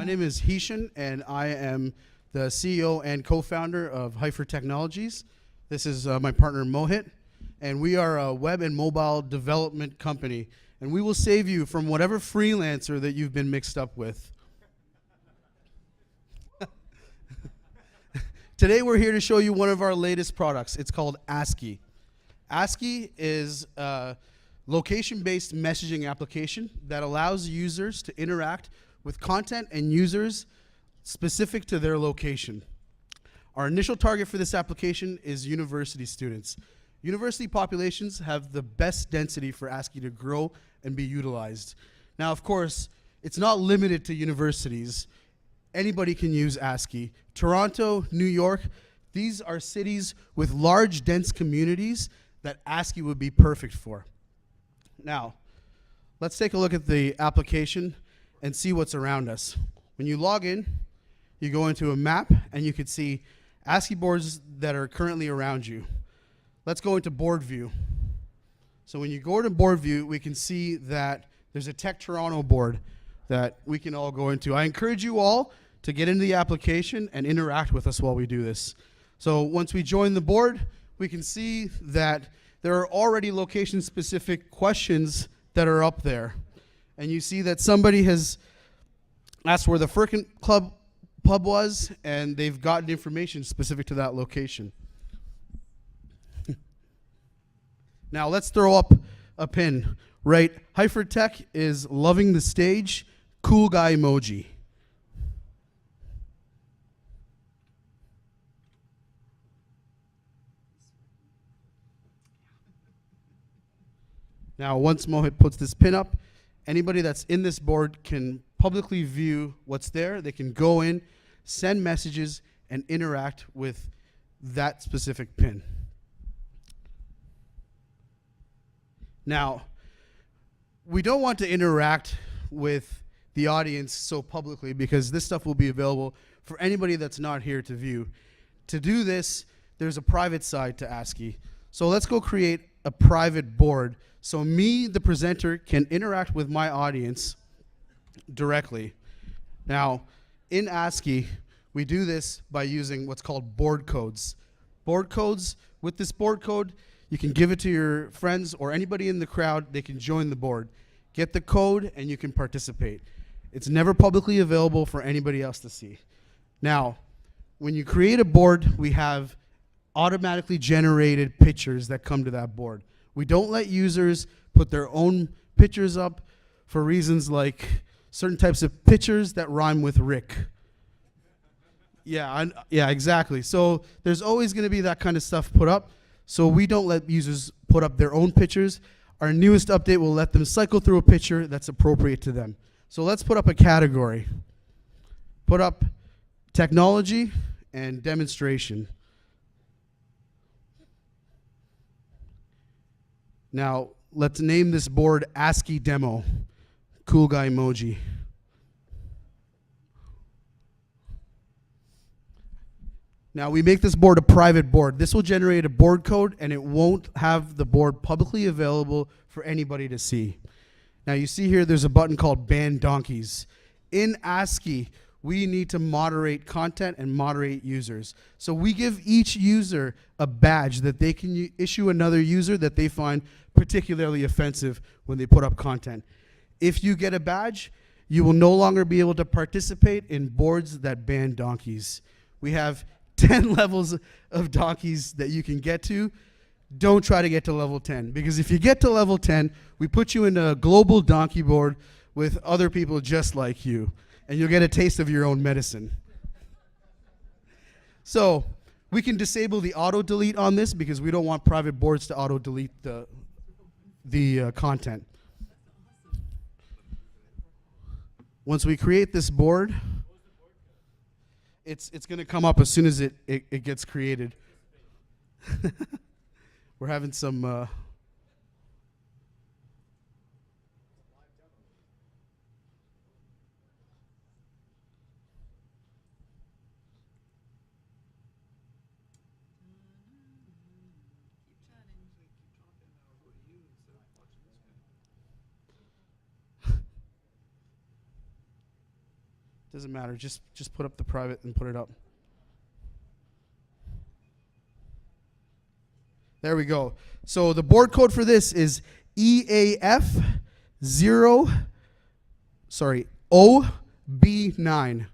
name is Hishan, and I am the CEO and co-founder of Hyfer Technologies. This is my partner Mohit, and we are a web and mobile development company, and we will save you from whatever freelancer that you've been mixed up with. Today we're here to show you one of our latest products. It's called Asscky. Asscky is a location-based messaging application that allows users to interact with content and users specific to their location. Our initial target for this application is university students. University populations have the best density for Asscky to grow and be utilized. Now, of course, it's not limited to universities. Anybody can use Asscky. Toronto, New York, these are cities with large, dense communities that Asscky would be perfect for. Now, let's take a look at the application and see what's around us. When you log in, you go into a map and you can see Asscky boards that are currently around you. Let's go into board view. So when you go to board view, we can see that there's a Tech Toronto board that we can all go into. I encourage you all to get into the application and interact with us while we do this. So once we join the board, we can see that there are already location-specific questions that are up there. And you see that somebody has asked where the Firkin Club pub was, and they've gotten information specific to that location. Now let's throw up a pin. Right, Hyfer Tech is loving the stage, cool guy emoji. Now, once Mohit puts this pin up, anybody that's in this board can publicly view what's there. They can go in, send messages, and interact with that specific pin. Now, we don't want to interact with the audience so publicly because this stuff will be available for anybody that's not here to view. To do this, there's a private side to Asscky. So let's go create a private board so me, the presenter, can interact with my audience directly. Now, in Asscky, we do this by using what's called board codes. Board codes, with this board code, you can give it to your friends or anybody in the crowd. They can join the board. Get the code and you can participate. It's never publicly available for anybody else to see. Now, when you create a board, we have automatically generated pictures that come to that board. We don't let users put their own pictures up for reasons like certain types of pictures that rhyme with Rick. Yeah, exactly. So there's always going to be that kind of stuff put up. So we don't let users put up their own pictures. Our newest update will let them cycle through a picture that's appropriate to them. So let's put up a category. Put up technology and demonstration. Now, let's name this board Asscky Demo. Cool guy emoji. Now, we make this board a private board. This will generate a board code, and it won't have the board publicly available for anybody to see. Now, you see here there's a button called Ban Donkeys. In Asscky, we need to moderate content and moderate users. So we give each user a badge that they can issue another user that they find particularly offensive when they put up content. If you get a badge, you will no longer be able to participate in boards that ban donkeys. We have 10 levels of donkeys that you can get to. Don't try to get to level 10, because if you get to level 10, we put you in a global donkey board with other people just like you, and you'll get a taste of your own medicine. So we can disable the auto-delete on this because we don't want private boards to auto-delete the content. Once we create this board, it's going to come up as soon as it gets created. We're having some... Doesn't matter. Just put up the private and put it up. There we go. So the board code for this is EAF OB9.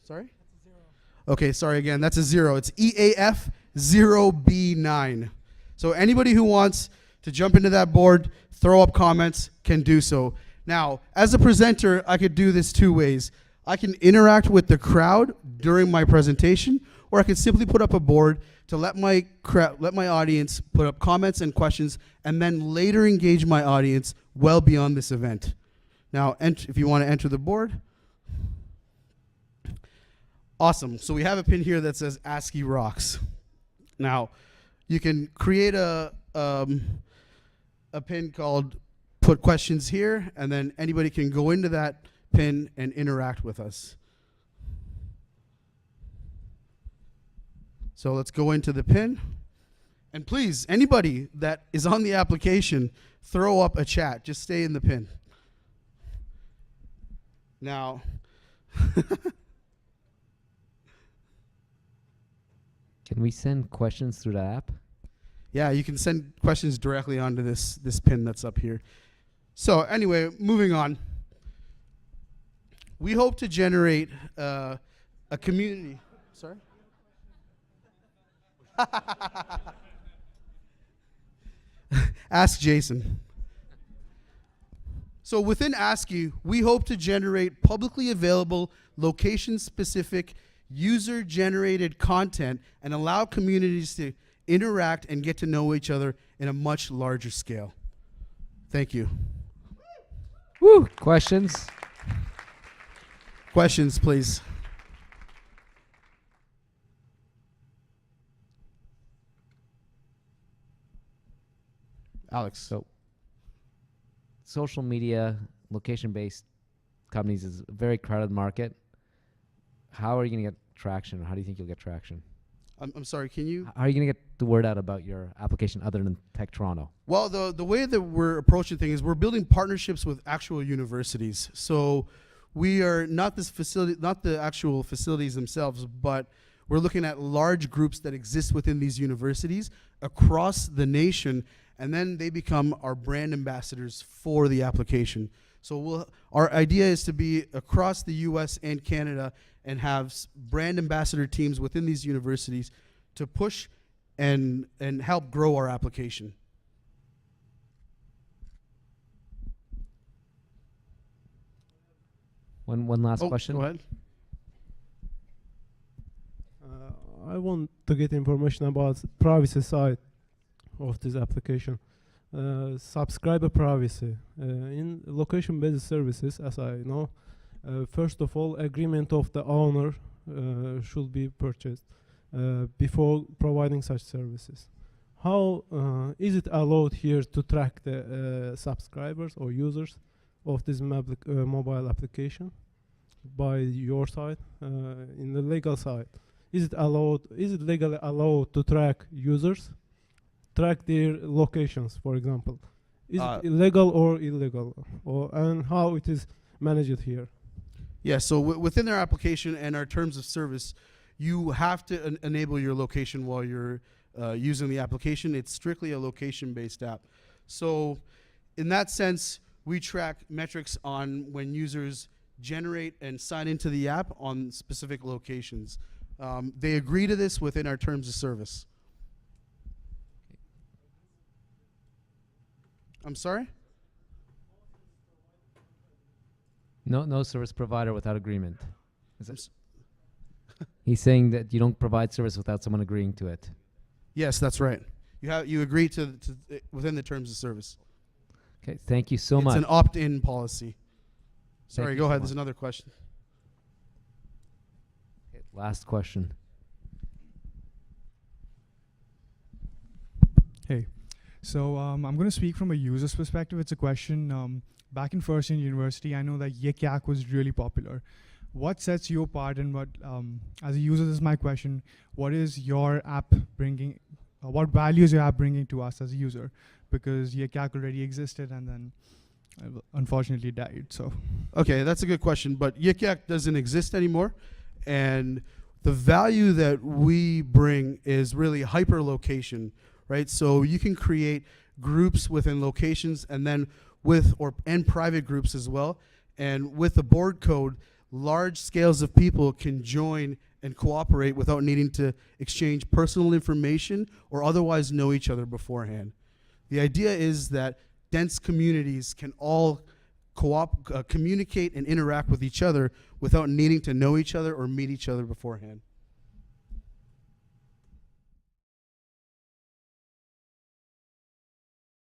Sorry? Okay, sorry again. That's a 0. It's EAF 0B9. So anybody who wants to jump into that board, throw up comments, can do so. Now, as a presenter, I could do this 2 ways. I can interact with the crowd during my presentation, or I can simply put up a board to let my audience put up comments and questions, and then later engage my audience well beyond this event. Now, if you want to enter the board. Awesome. So we have a pin here that says Asscky Rocks. Now, you can create a pin called Put Questions Here, and then anybody can go into that pin and interact with us. So let's go into the pin. And please, anybody that is on the application, throw up a chat. Just stay in the pin. Now, can we send questions through the app? yeah, you can send questions directly onto this pin that's up here. So anyway, moving on. We hope to generate a community. Sorry? Ask Jason. So within Asscky, we hope to generate publicly available, location-specific, user-generated content and allow communities to interact and get to know each other in a much larger scale. Thank you. Woo! Questions? Questions, please. Alex. So, social media, location-based companies is a very crowded market. How are you going to get traction, or how do you think you'll get traction? I'm sorry, can you? How are you going to get the word out about your application other than Tech Toronto? Well, the way that we're approaching things is we're building partnerships with actual universities. So we are not this facility, not the actual facilities themselves, but we're looking at large groups that exist within these universities across the nation, and then they become our brand ambassadors for the application. So our idea is to be across the US and Canada and have brand ambassador teams within these universities to push and help grow our application. One last question. Go ahead. I want to get information about privacy side of this application. Subscriber privacy. In location-based services, as I know, first of all, agreement of the owner should be purchased before providing such services. How is it allowed here to track the subscribers or users of this mobile application by your side? In the legal side, is it allowed? Is it legally allowed to track users, track their locations, for example? Is it legal or illegal, and how it is managed here? Yeah, so within our application and our terms of service, you have to enable your location while you're using the application. It's strictly a location-based app. So in that sense, we track metrics on when users generate and sign into the app on specific locations. They agree to this within our terms of service. I'm sorry? No service provider without agreement. He's saying that you don't provide service without someone agreeing to it. Yes, that's right. You agree to within the terms of service. Okay, thank you so much. It's an opt-in policy. Sorry, go ahead. There's another question. Okay, last question. Hey, so I'm going to speak from a user's perspective. It's a question. Back in first year university, I know that Yik Yak was really popular. What sets you apart, and what, as a user, this is my question, what is your app bringing, what value is your app bringing to us as a user? Because Yik Yak already existed, and then unfortunately died. So Okay, that's a good question, but Yik Yak doesn't exist anymore, and the value that we bring is really hyperlocation, right? So you can create groups within locations, and then and private groups as well. And with the board code, large scales of people can join and cooperate without needing to exchange personal information or otherwise know each other beforehand. The idea is that dense communities can all communicate and interact with each other without needing to know each other or meet each other beforehand.